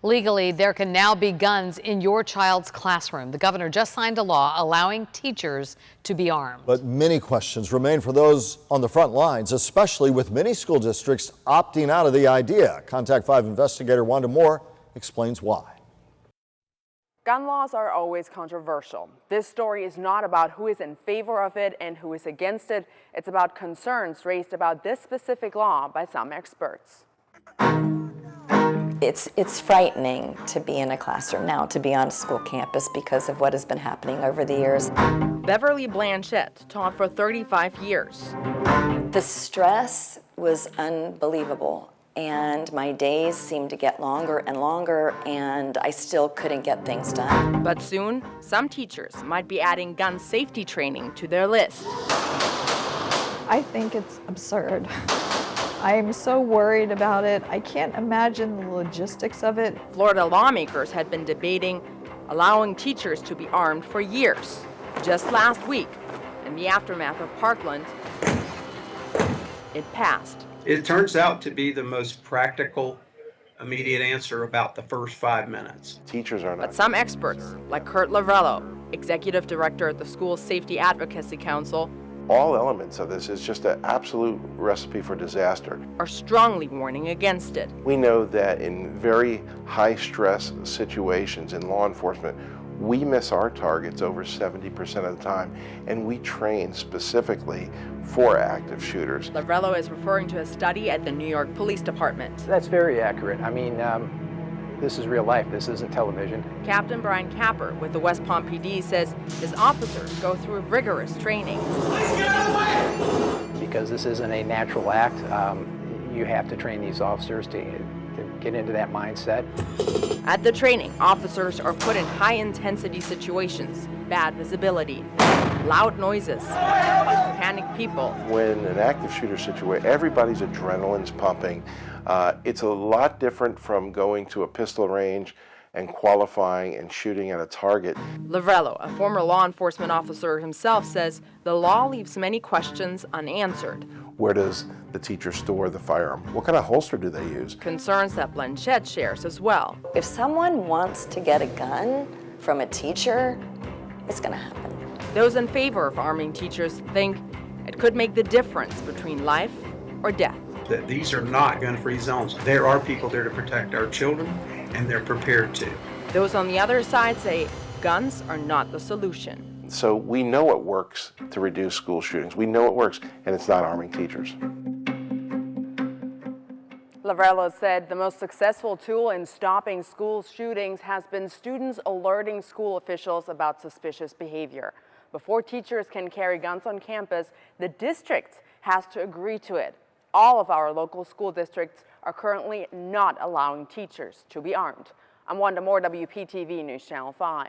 Legally, there can now be guns in your child's classroom. The governor just signed a law allowing teachers to be armed. But many questions remain for those on the front lines, especially with many school districts opting out of the idea. Contact 5 investigator Wanda Moore explains why. Gun laws are always controversial. This story is not about who is in favor of it and who is against it. It's about concerns raised about this specific law by some experts. It's frightening to be in a classroom now, to be on a school campus because of what has been happening over the years. Beverly Blanchette taught for 35 years. The stress was unbelievable, and my days seemed to get longer and longer, and I still couldn't get things done. But soon, some teachers might be adding gun safety training to their list. I think it's absurd. I am so worried about it. I can't imagine the logistics of it. Florida lawmakers had been debating allowing teachers to be armed for years. Just last week, in the aftermath of Parkland, it passed. It turns out to be the most practical, immediate answer about the first 5 minutes. Teachers are not. But some experts, like Kurt Lavrello, executive director at the School Safety Advocacy Council, All elements of this is just an absolute recipe for disaster. are strongly warning against it. We know that in very high stress situations in law enforcement, we miss our targets over 70% of the time, and we train specifically for active shooters. Lavrello is referring to a study at the New York Police Department. That's very accurate. I mean, this is real life. This isn't television. Captain Brian Capper with the West Palm PD says his officers go through rigorous training. Because this isn't a natural act, you have to train these officers to get into that mindset. At the training, officers are put in high-intensity situations, bad visibility, loud noises, panicked people. When an active shooter situation, everybody's adrenaline's pumping. It's a lot different from going to a pistol range and qualifying and shooting at a target. Lavrello, a former law enforcement officer himself, says the law leaves many questions unanswered. Where does the teacher store the firearm? What kind of holster do they use? Concerns that Blanchette shares as well. If someone wants to get a gun from a teacher, it's going to happen. Those in favor of arming teachers think it could make the difference between life or death. That these are not gun-free zones. There are people there to protect our children, and they're prepared to. Those on the other side say guns are not the solution. So we know it works to reduce school shootings. We know it works, and it's not arming teachers. Lavrello said the most successful tool in stopping school shootings has been students alerting school officials about suspicious behavior. Before teachers can carry guns on campus, the district has to agree to it. All of our local school districts are currently not allowing teachers to be armed. I'm Wanda Moore, WPTV News Channel 5.